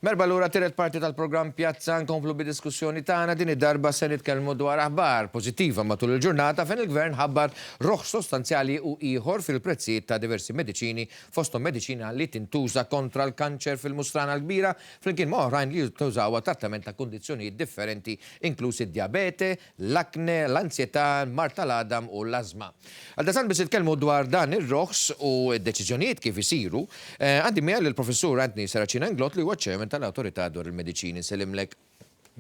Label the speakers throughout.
Speaker 1: Merba l-ura tiret parti tal-programm Pjazza nkomplu bid-diskussjoni tagħna din id-darba se nitkellmu dwar aħbar pożittiva matul il-ġurnata fejn il-Gvern ħabbar roħ sostanzjali u ieħor fil-prezzijiet ta' diversi mediċini fosthom mediċina li tintuża kontra l-kanċer fil-Mustrana l-Kbira flimkien ma' oħrajn li jintużawha trattament ta' kundizzjonijiet differenti inkluż id-diabete, l-akne, l-ansjetà, mart tal-adam u l-ażma. Għaldasan biex nitkellmu dwar dan ir-roħs u d-deċiżjonijiet kif isiru, għandi miegħi il-professur Anthony Saracina Nglot li huwa ċemen tal-Awtorità dwar il-Mediċini. Nsellimlek.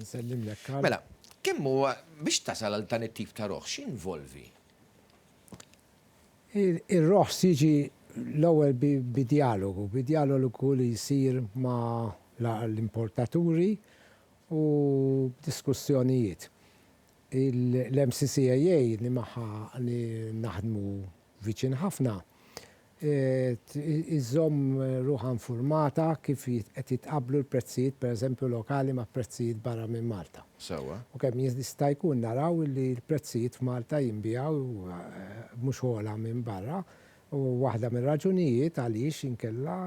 Speaker 2: Nsellimlek.
Speaker 1: Mela, kemm huwa biex tasal għal dan it-tip ta' roħ x'involvi?
Speaker 2: Ir-roħs jiġi l-ewwel bi-dialogu li jsir ma' l-importaturi u diskussjonijiet. L-MCCAA li magħha naħdmu viċin ħafna iżomm ruħa informata kif qed jitqablu l-prezzijiet pereżempju lokali ma' prezzijiet barra minn Malta.
Speaker 1: Sewwa.
Speaker 2: U kemm jista' jkun naraw li l-prezzijiet f'Malta jinbijaw mhux ħola minn barra u waħda mir-raġunijiet għaliex inkella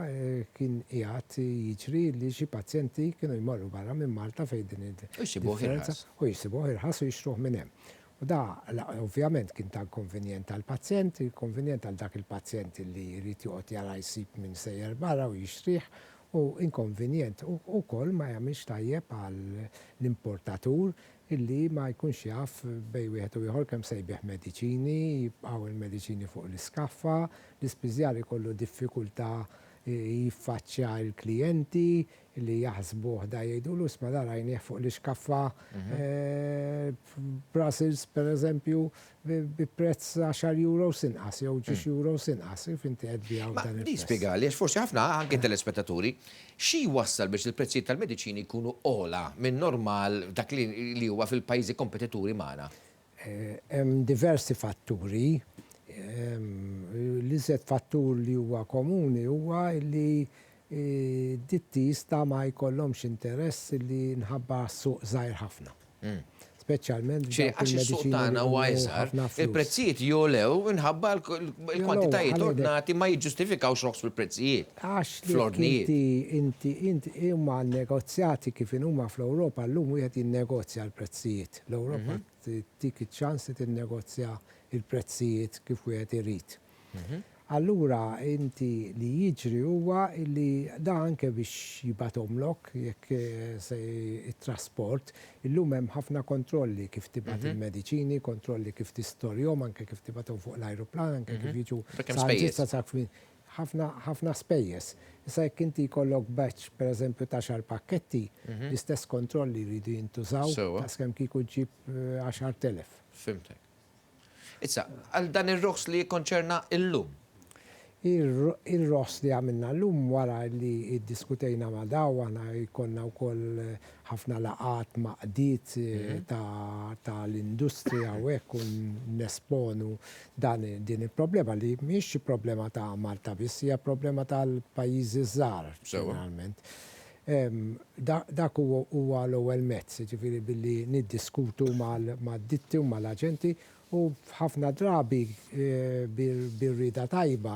Speaker 2: kien qiegħed jiġri li xi pazjenti kienu jmorru barra minn Malta fejn din id-differenza u jsibuh irħas u jixtruh minn hemm. U da, ovvjament, kien ta' konvenjent għal-pazjent, konvenjent għal dak il-pazjent li jrid joqgħod jara jsib minn sejjer barra u jixtrih, u inkonvenjent u koll ma jagħmilx tajjeb għall-importatur illi ma jkunx jaf bej wieħed u ieħor kemm sejbeħ mediċini, jibqgħu il-mediċini fuq l-iskaffa, l-ispiżjali kollu diffikultà jiffaċċja l-klijenti li jaħsbuh da jgħidulu isma' da rajnieh fuq l-iskaffa Brussels pereżempju bi prezz 10 euros inqas jew 10 euros inqas finti qed bijaw dan il-prezz.
Speaker 1: Spjegali għax forsi ħafna anke telespettaturi xi wassal biex il-prezzijiet tal-mediċini jkunu ola minn normal dak li huwa fil-pajjiżi kompetituri magħna.
Speaker 2: Hemm diversi fatturi. L-iżjed fattur li huwa komuni huwa li ditti jista' ma jkollhomx interess li nħabba suq żgħir ħafna. Speċjalment
Speaker 1: għax is-suq tagħna huwa iżgħar, il-prezzijiet jolew minħabba l-kwantitajiet ordnati ma jiġġustifikawx roħs fil-prezzijiet.
Speaker 2: Għax inti huma negozjati kif huma fl-Ewropa llum wieħed jinnegozja l-prezzijiet. L-Ewropa tik iċ-ċans li tinnegozja il-prezzijiet kif wieħed irid. Allura inti li jiġri huwa li da anke biex jibatomlok jekk se it-trasport, illum hemm ħafna kontrolli kif tibgħat il-mediċini, kontrolli kif tistorjhom, anke kif tibgħathom fuq l-ajruplan, anke kif jiġu ħafna spejjeż. Issa jekk inti jkollok batch pereżempju ta' 10 pakketti, l-istess kontrolli jridu jintużaw għas kemm kieku ġib 10,000.
Speaker 1: Fimtek. Issa, għal dan ir-roħs li jikkonċerna illum?
Speaker 2: Il-roħs li għamilna llum wara li iddiskutejna ma' dawana jkollna wkoll ħafna laqat maqdiet tal-industrija u hekk u nesponu din il-problema li mhix problema ta' Malta biss, hija problema tal-pajjiżi żgħar ġeneralment. Dak huwa l-ewwel mezz, ġifieri billi niddiskutu mad-ditti u mal-aġenti u ħafna drabi bir-rida tajba,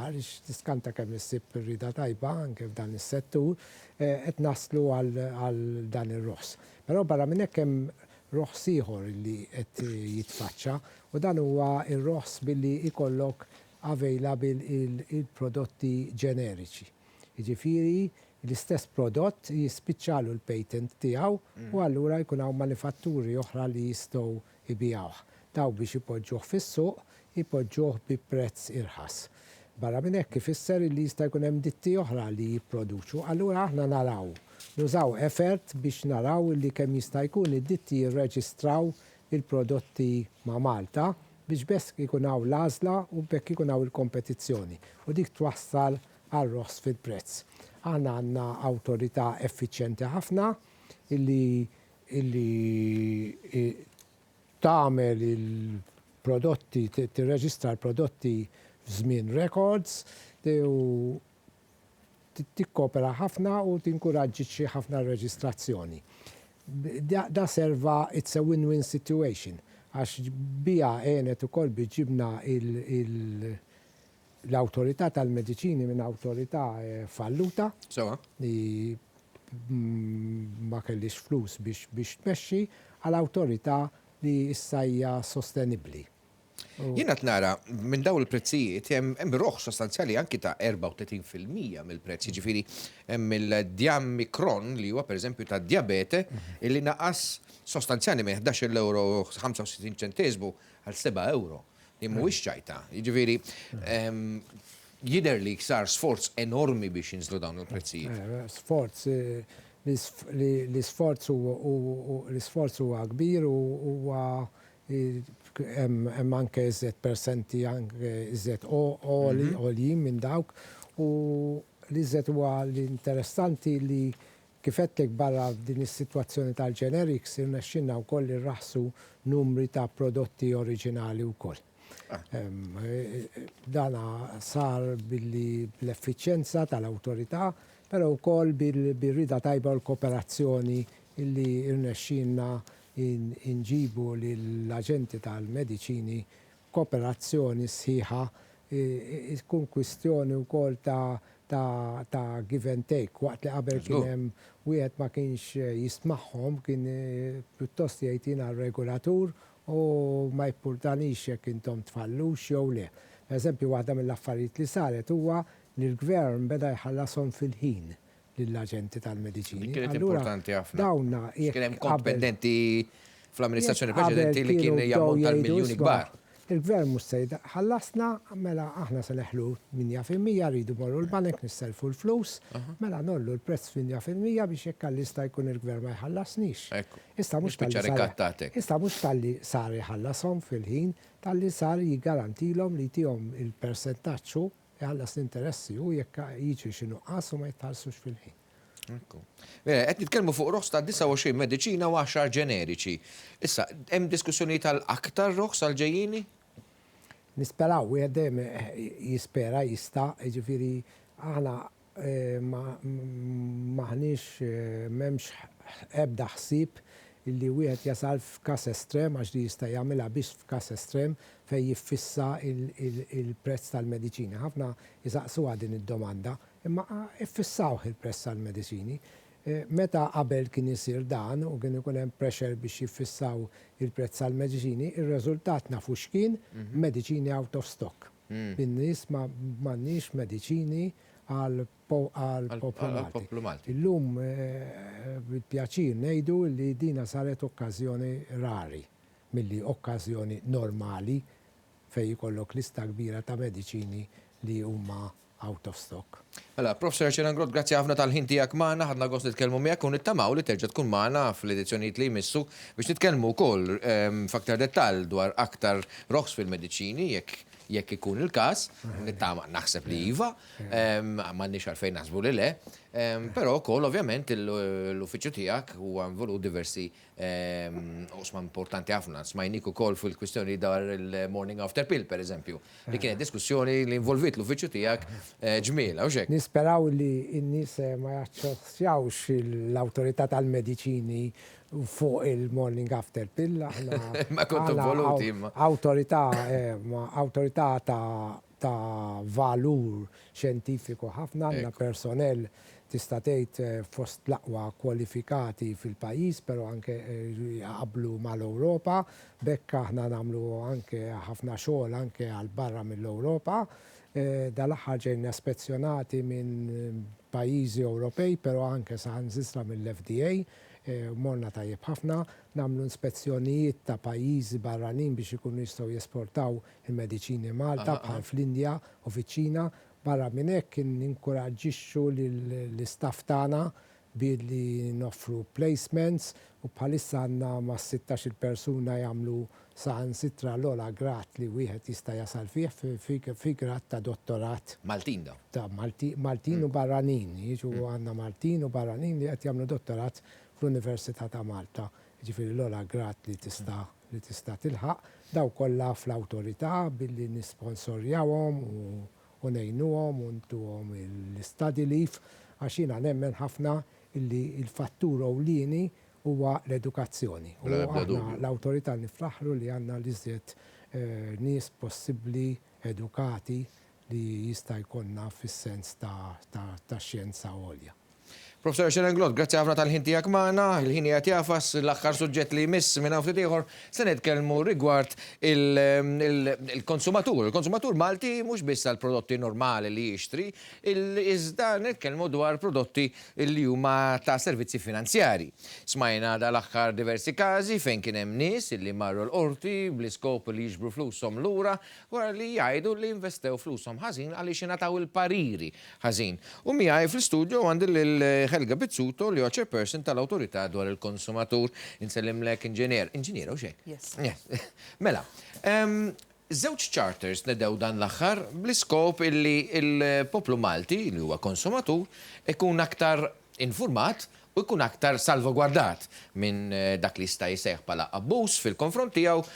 Speaker 2: tiskanta kemm issib rida tajba anke f'dan is-settur, qed naslu għal dan ir-roħs. Però barra minn hekk hemm roħs ieħor li qed jitfaċċa u dan huwa r-roħs billi ikollok available il-prodotti ġeneriċi. Jiġifieri l-istess prodott jispiċċalu l-patent tiegħu u allura jkun hawn manifatturi oħra li jistgħu jbijawh. Daw biex ipoġġuh fis-suq, ipoġġuh bi prezz irħas. Barra minn hekk ifisser li jista' jkun hemm ditti oħra li jipproduċu, allura aħna naraw. Nużaw effort biex naraw li kemm jista' jkun id-ditti jirreġistraw il-prodotti ma' Malta biex bess ikun hawn l-għażla u bekk ikun hawn il-kompetizzjoni. U dik twassal għal roħs fil-prezz. Aħna għandna awtorità effiċjenti ħafna illi tagħmel il-prodotti, tirreġistra l-prodotti f'żmien records u tikkopera ħafna u tinkoraġġi ħafna reġistrazzjoni. Da serva it's a win-win situation għax bija għenet ukoll biġibna l-awtorità tal-mediċini minn awtorità falluta li ma kellix flus biex tmexxi għal-awtorità li issa hija sostenibbli.
Speaker 1: Jiena nara minn daw il-prezzijiet hemm roħ sostanzjali anki ta' 34% mill-prezz. Jiġifieri hemm il-Diamicron li huwa pereżempju ta' diabete illi naqas sostanzjali minn 11 euro 65 ċentesmu għal 7 euro. Li mhuwiex ċajta. Jiġifieri jidher li sar sforz enormi biex jinżlu dawn il-prezzijiet.
Speaker 2: Sforz l-isforz huwa kbir huwa hemm anke iżjed persenti anke iżjed għoljin minn dawk u l-iżjed huwa l-interessanti li kifettek barra din is-sitwazzjoni tal-generics irnexxinna wkoll irraħsu numri ta' prodotti oriġinali wkoll. Dana sar billi l-effiċjenza tal-awtorità, però wkoll bil-rida tajba l-kooperazzjoni illi irnexxinna inġibu lill-aġenti tal-mediċini kooperazzjoni sħiħa tkun kwistjoni wkoll ta' give and take waqt li qabel kien hemm wieħed ma kienx jismagħhom kien pjuttost jgħidina regulatur u ma jippurtanix jekk intom tfallux jew le. Pereżempju waħda mill-affarijiet li saret huwa li l-gvern beda jħallasom fil-ħin lill-aġenti tal-mediċini.
Speaker 1: Kienet importanti ħafna.
Speaker 2: Dawna
Speaker 1: kien hemm kompetenti fl-amministrazzjoni preċedenti li kien jammont tal-miljuni kbar.
Speaker 2: Il-gvern mhux se ħallasna, mela aħna se neħlu 8% rridu morru l-banek nisselfu l-flus, mela nollu l-prezz 8% biex jekk għall-ista jkun il-gvern ma jħallasnix. Issa mhux tal-li sar jħallasom fil-ħin, tal-li sar jiggarantilhom li tihom il-persentaġġu jħallas l-interessi u jekk jiġi xi nuqqas u ma jitħallsux fil-ħin.
Speaker 1: Qed nitkellmu fuq roħs ta' 29 mediċina u 10 ġeneriċi. Issa, hemm diskussjoni tal-aktar roħs għal-ġejjini?
Speaker 2: Nisperaw, wieħed dejjem jispera jista' jiġifieri aħna maħniex m'hemmx ebda ħsieb illi wieħed jasal f'każ estrem għax li jista' jagħmilha biex f'każ estrem fejn jiffissa il-prezz tal-mediċini. Ħafna jisaqsuha din id-domanda, imma iffissawh il-prezz tal-mediċini. Meta qabel kien isir dan u kien ikun hemm pressure biex jiffissaw il-prezz tal-mediċini, ir-riżultat nafu x'kien mediċini out of stock. Bin-nies m'għandniex mediċini għal Poplu Malti. Illum bil-pjaċir ngħidu li dina saret okkażjoni rari milli okkażjoni normali fejn jkollok lista kbira ta' mediċini li huma out of stock.
Speaker 1: Mela, Professor Ċerangrot, grazzi ħafna tal-ħin tiegħek magħna, ħadna gost nitkellmu miegħek u nittamaw li terġa' tkun magħna fl-edizzjonijiet li jmissu biex nitkellmu wkoll f'aktar dettall dwar aktar roħs fil-mediċini jekk ikun il-każ, nittama naħseb li iva, m'għandniex għalfejn naħsbu li le, però wkoll ovvjament l-uffiċċju tiegħek huwa involut diversi osma importanti ħafna. Smajnik ukoll fil-kwistjoni dwar il-morning after pill, pereżempju, li kienet diskussjoni li involvit l-uffiċċju tiegħek ġmiela u xek.
Speaker 2: Nisperaw li n-nies ma jaċċossjawx l-awtorità tal-mediċini fuq il-morning after pill.
Speaker 1: Ma kontu voluti.
Speaker 2: Awtorità ta' valur xjentifiku ħafna, għandna personell tista' tgħid fost l-aqwa kwalifikati fil-pajjiż, però anke jaqblu mal-Ewropa, bekk aħna nagħmlu anke ħafna xogħol anke għal barra mill-Ewropa. Dal-aħħar ġejna spezzjonati minn pajjiżi Ewropej, però anke saħansitra mill-FDA, morna tajjeb ħafna, nagħmlu ispezzjonijiet ta' pajjiżi barranin biex ikunu jistgħu jesportaw il-mediċini Malta bħal fl-Indja u fiċ-Ċina. Barra minn hekk ninkoraġġixxu l-istaff tagħna billi noffru placements u bħalissa għandna ma' 16 persuna jagħmlu saħansitra l-ola grat li wieħed jista' jasal fih fi grat ta' dottorat.
Speaker 1: Maltin da.
Speaker 2: Ta' Maltin u barranin, jiġu għandna Maltin u barranin li qed jagħmlu dottorat fl-Università ta' Malta. Jiġifieri l-ola grat li tista' tilħaq, daw kollha fl-awtorità billi nisponsorjawhom u ngħinuhom u ntuhom l-study leave għax jiena nemmen ħafna illi il-fattur ewlieni huwa l-edukazzjoni. U aħna l-awtorità nifraħru li għandna l-iżjed nies possibbli edukati li jista' jkollna fis-sens ta' xjenza għolja.
Speaker 1: Professor Xerenglot, grazzi ħafna tal-ħin tiegħek magħna, il-ħin jgħat jafas l-aħħar suġġett li jmiss minn hawn ftit ieħor se nitkellmu rigward il-konsumatur. Il-konsumatur Malti mhux biss għall-prodotti normali li jixtri, iżda nitkellmu dwar prodotti li huma ta' servizzi finanzjari. Smajna dal-aħħar diversi każi fejn kien hemm nies illi marru l-qorti bl-iskop li jiġbru flushom lura wara li jgħidu li investew flushom ħażin għaliex ingħataw il-pariri ħażin. U miegħi fl-istudju għandi lil Helga Bizzuto li huwa chairperson tal-Awtorità dwar il-Konsumatur. Insellimlek inġinier u xejn.
Speaker 3: Yes.
Speaker 1: Mela, żewġ charters nedew dan l-aħħar bl-iskop illi il-poplu Malti li huwa konsumatur ikun aktar informat u jkun aktar salvagwardat minn dak li jista' jseħħ bħala abbuż fil-konfront tiegħu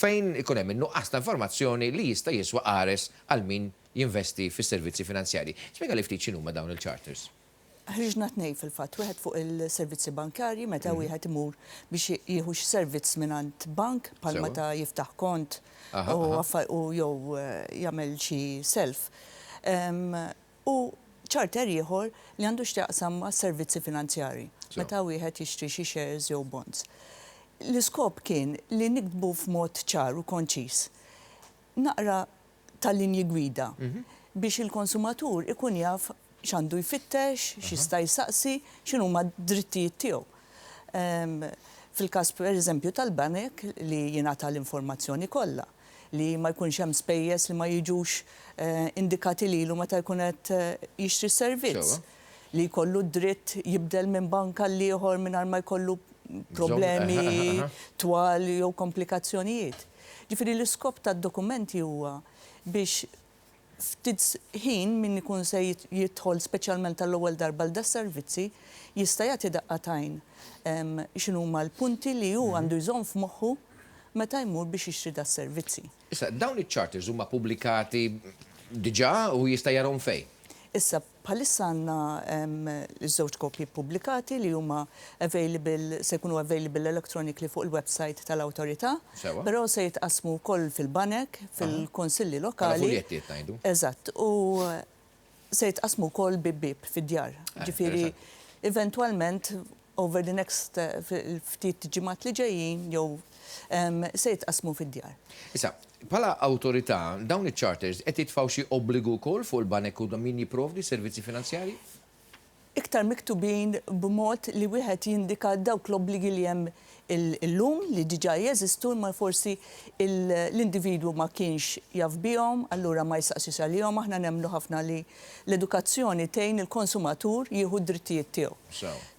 Speaker 1: fejn ikun hemm innuqqas ta' informazzjoni li jista' jiswa qares għal min jinvesti fis-servizzi finanzjarji. Spjega li ftit x'inhuma dawn il-charters.
Speaker 3: Ħriġna tnej fil-fatt, wieħed fuq il-servizzi bankarji meta wieħed imur biex jieħu servizz mingħand bank bħal meta jiftaħ kont u jew jagħmel xi self. U charter ieħor li għandu x'jaqsam ma' servizzi finanzjarji meta wieħed jixtri xi shares jew bonds. L-iskop kien li nikdbu f'mod ċar u konċis naqra tal-linji gwida biex il-konsumatur ikun jaf x'għandu jfittex, x'jista' jsaqsi, x'inhu ma d-drittijiet tiegħu. Fil-każ pereżempju tal-banek li jingħata l-informazzjoni kollha, li ma jkunx hemm spejjeż li ma jiġux indikati lilu meta jkun qed jixtri servizz, li jkollu dritt jibdel minn banka l ieħor mingħajr ma jkollu problemi twal jew komplikazzjonijiet. Ġifieri l-iskop tad-dokumenti huwa biex ftit ħin min ikun se jidħol speċjalment tal-ewwel darba l servizzi jista' jagħti daqqatajn x'inhuma l-punti li hu għandu jżomm f'moħħu meta jmur biex jixtri das-servizzi.
Speaker 1: Issa dawn iċ-charters huma pubblikati diġà u jista' jarhom fejn?
Speaker 3: Issa bħalissa għandna ż-żewġ kopji pubblikati li huma se jkunu available electronically fuq il-website tal-Awtorità, però se jitqasmu wkoll fil-banek, fil-konsilli lokali.
Speaker 1: Foljetti qed ngħidu.
Speaker 3: Eżatt, u se jitqasmu wkoll bib Fid-djar. Ġifieri eventwalment over the next ftit ġimgħat li ġejjin jew se jitqasmu fid-djar.
Speaker 1: Issa, bħala awtorità, dawn iċ-charters qed jitfgħu xi obbligu wkoll fuq il-banek u min jipprovdi servizzi finanzjarji?
Speaker 3: Iktar miktubin b'mod li wieħed jindika dawk l-obbligi li hemm illum li diġà jeżistu ma forsi l-individwu ma kienx jaf bihom, allura ma jistaqsix għalihom. Aħna nemmnu ħafna li l-edukazzjoni tgħin il-konsumatur jieħu d-drittijiet tiegħu.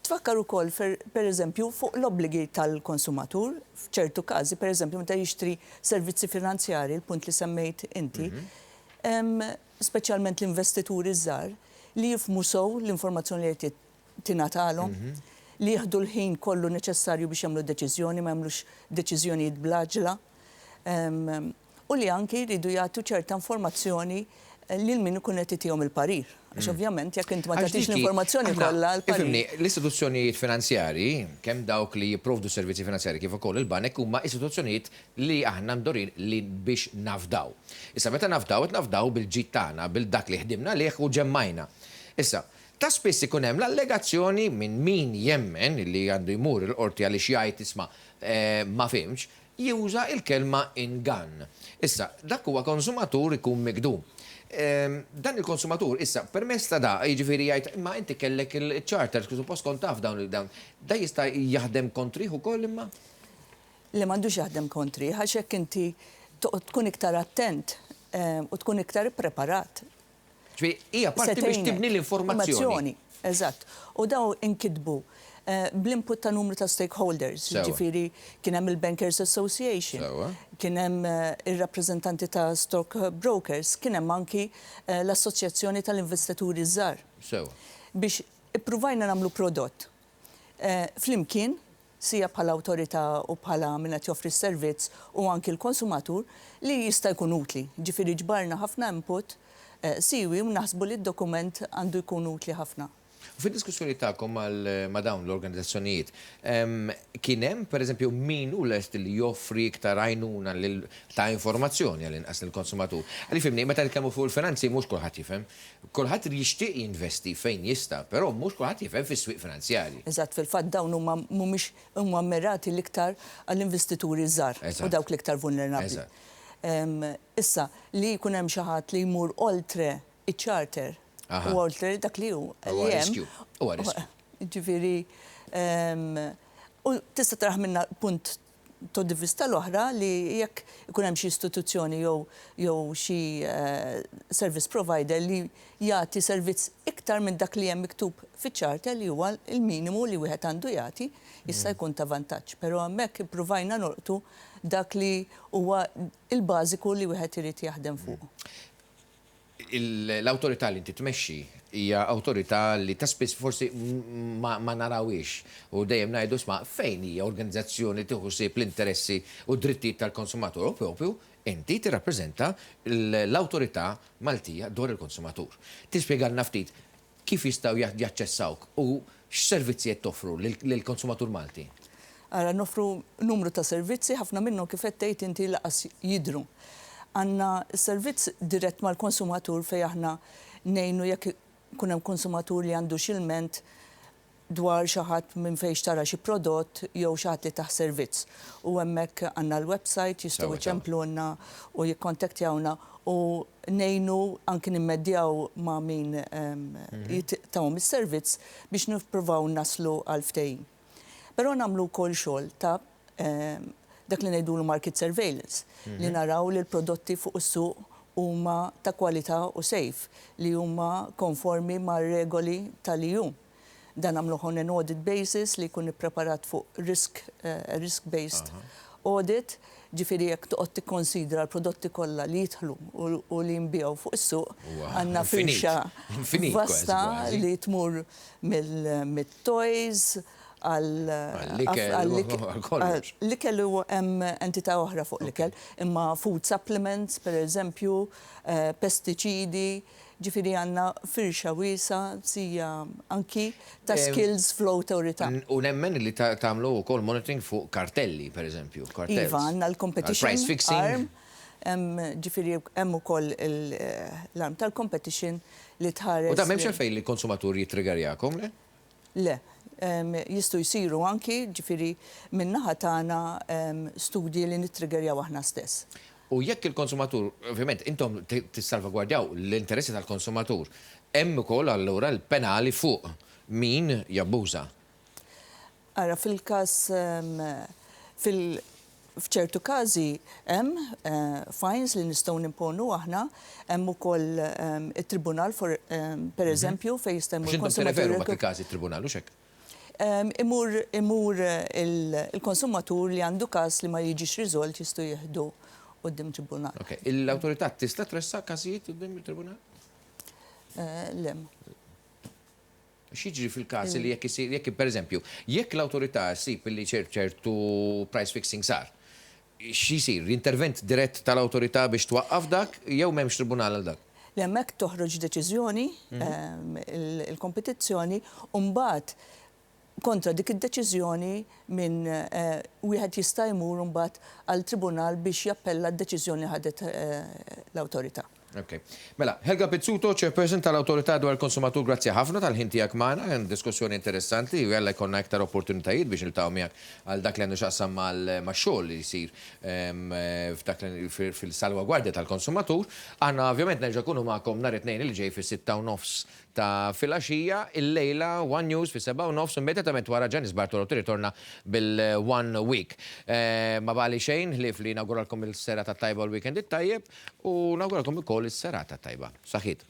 Speaker 3: Tfakkar ukoll pereżempju fuq l-obbligi tal-konsumatur, f'ċertu każi, pereżempju meta jixtri servizzi finanzjarji, il-punt li semmejt inti, speċjalment l-investituri żgħar li jifhmu sew l-informazzjoni li tingħatalhom, li jieħdu l-ħin kollu neċessarju biex jagħmlu deċiżjoni, ma jagħmlux deċiżjonijiet blaġla, u li anke jridu jagħtu ċerta informazzjoni lil min ikun qed itihom il-parir. Għax ovvjament jekk inti ma tagħtix l-informazzjoni kollha l-parir.
Speaker 1: L-istituzzjonijiet finanzjarji, kemm dawk li jipprovdu servizzi finanzjarji kif ukoll il-banek huma istituzzjonijiet li aħna mdorin li biex nafdaw. Issa meta nafdaw qed nafdaw bil-ġid tagħna, bil-dak li ħdimna lih u ġemmajna. Issa, ta' spiss ikun hemm l-allegazzjoni minn min jemmen li għandu jmur il-qorti għaliex jgħid isma' ma fimx, juża il-kelma ingann. Issa, dak huwa konsumatur ikun migdum. Dan il-konsumatur, issa, permess ta' da, jiġifieri jgħid, imma inti kellek il-charter, suppost kont taf dawn, da jista' jaħdem kontriħ ukoll imma?
Speaker 3: Li m'għandux jaħdem kontriħ, għax hekk inti tkun iktar attent u tkun iktar ippreparat.
Speaker 1: Hija parti biex tibni l-informazzjoni.
Speaker 3: Eżatt. U daw inkitbu bl-input ta' numru ta' stakeholders, ġifieri kien hemm il-Bankers Association, kien hemm ir-rappreżentanti ta' stock brokers, kien hemm anki l-Assoċjazzjoni tal-Investituri Żgħar. Biex ippruvajna nagħmlu prodott. Flimkien, sija bħala awtorità u bħala min qed joffri s-servizz u anki l-konsumatur li jista' jkun utli. Ġifieri ġbarna ħafna input siwi u naħsbu li d-dokument għandu jkun utli ħafna.
Speaker 1: U fid-diskussjoni tagħkom ma' dawn l-organizzazzjonijiet, kien hemm pereżempju min hu lest li joffri iktar għajnuna ta' informazzjoni għall-inqas lill-konsumatur. Għalli fimni, meta nitkellmu fuq il-finanzi mhux kulħadd jifhem. Kulħadd jixtieq jinvesti fejn jista', però mhux kulħadd jifhem fis-swieq finanzjarji.
Speaker 3: Eżatt, fil-fatt dawn mhumiex huma mirati l-iktar għall-investituri żgħar u dawk l-iktar vulnerabbli. Issa li jkun hemm xi ħadd li jmur oltre iċ-charter u oltre dak li hu li hemm. Ġifieri u tista' taraħ minna punt tod vista l-oħra li jekk ikun hemm xi istituzzjoni jew xi service provider li jagħti servizz iktar minn dak li hemm miktub fiċ-charter li huwa il-minimu li wieħed għandu jagħti jista' jkun ta' vantaġġ. Però hemmhekk ippruvajna norqtu dak li huwa il-bażiku li wieħed irid jaħdem fuq.
Speaker 1: L-autorità li inti tmexxi hija awtorità li ta' spiss forsi ma narawix u dejjem ngħidu sma' fejn hija organizzazzjoni tieħu ssib l-interessi u drittijiet tal-konsumatur propju inti tirrappreżenta l-awtorità Maltija dwar il-konsumatur. Tispjegalna ftit kif jistgħu jaċċessawk u x'servizzi qed toffru lill-konsumatur Malti?
Speaker 3: Ara nofru numru ta' servizzi, ħafna minnhom kif qed tgħid inti laqas jidhru. Għandna servizz dirett mal-konsumatur fejn aħna ngħinu jekk ikun hemm konsumatur li għandu xilment dwar xi ħadd minn fejn xtara xi prodott jew xi ħadd li taħ servizz. U hemmhekk għandna l-website jistgħu jċemplulna u jikkontattjawna u ngħinu anke nimmedjaw ma' min tagħhom is-servizz biex nippruvaw naslu għal ftehim. Però nagħmlu wkoll xogħol ta' dak li ngħidulu market surveillance li naraw li l-prodotti fuq is-suq huma ta' kwalità u safe li huma konformi mar-regoli tal-EU. Dan nagħmluh on an audit basis li jkun ippreparat fuq risk-based audit, ġifieri jekk toqgħod tikkonsidra l-prodotti kollha li jidħlu u li jinbiegħu fuq is-suq għandna firxa vasta li tmur mill-toys għal-likel u hemm entità oħra fuq likel, imma food supplements, per eżempju, pesticidi, ġifieri għandna firxa wiesa sija anki ta' skills flow autorità.
Speaker 1: U nemmen li tagħmlu wkoll monitoring fuq kartelli, per eżempju, kartells.
Speaker 3: Iva, għandna l-competition
Speaker 1: price fixing.
Speaker 3: arm, ġifieri hemm ukoll l-arm tal-competition li tħares.
Speaker 1: U ta' m'hemmx għalfejn li konsumaturi jitriggerjakom, le?
Speaker 3: Le. Jistu jisiru anki ġifiri minnaħa tagħna studji li nittriggerjaw aħna stess.
Speaker 1: U jekk il-konsumatur, ovvjament, intom tissalvagwardjaw l-interessi tal-konsumatur, hemm ukoll allura l-penali fuq min jabbuża.
Speaker 3: Ara fil-każ f'ċertu każi hemm fines li nistgħu nimponu aħna, hemm ukoll it-tribunal pereżempju fejn jista' jmur
Speaker 1: konsumatur. Ma' fil-każi tribunal u xek?
Speaker 3: Imur il-konsumatur li għandu każ li ma jiġix riżolt jistgħu jieħdu quddiem tribunal.
Speaker 1: L-awtorità tista' tressa każijiet quddiem il-tribunal?
Speaker 3: Le.
Speaker 1: X'jiġri fil-każ li jekk pereżempju, jekk l-awtorità ssib li ċertu price fixing sar, x'isir? Intervent dirett tal-awtorità biex twaqqaf dak jew m'hemmx tribunal għal dak?
Speaker 3: Li hemmhekk toħroġ deċiżjoni il-kompetizzjoni u mbagħad kontra dik id-deċiżjoni minn wieħed jista' jmur mbagħad għal tribunal biex jappella d-deċiżjoni ħadet l-awtorità.
Speaker 1: Mela, Helga Pizzuto, chairperson tal-Awtorità dwar il-Konsumatur, grazzi ħafna tal-ħin tiegħek magħna, diskussjoni interessanti, u jalla jkollna iktar opportunitajiet biex niltaqgħu miegħek għal dak li għandu x'aqsam max-xogħol li jsir fil-salvagwardja tal-konsumatur. Għandna ovvjament nerġa' nkunu magħkom nhar it-tnejn li ġej fis-6:30 ta' filgħaxija, il-lejla One News fis-7:30 immediatament wara Ġanis Bartolotto ritorna bil-One Week. Ma bali xejn ħlief li nawguralkom il-serata tajba l-weekend it-tajjeb u nawguralkom ukoll is-serata tajba. Saħħit.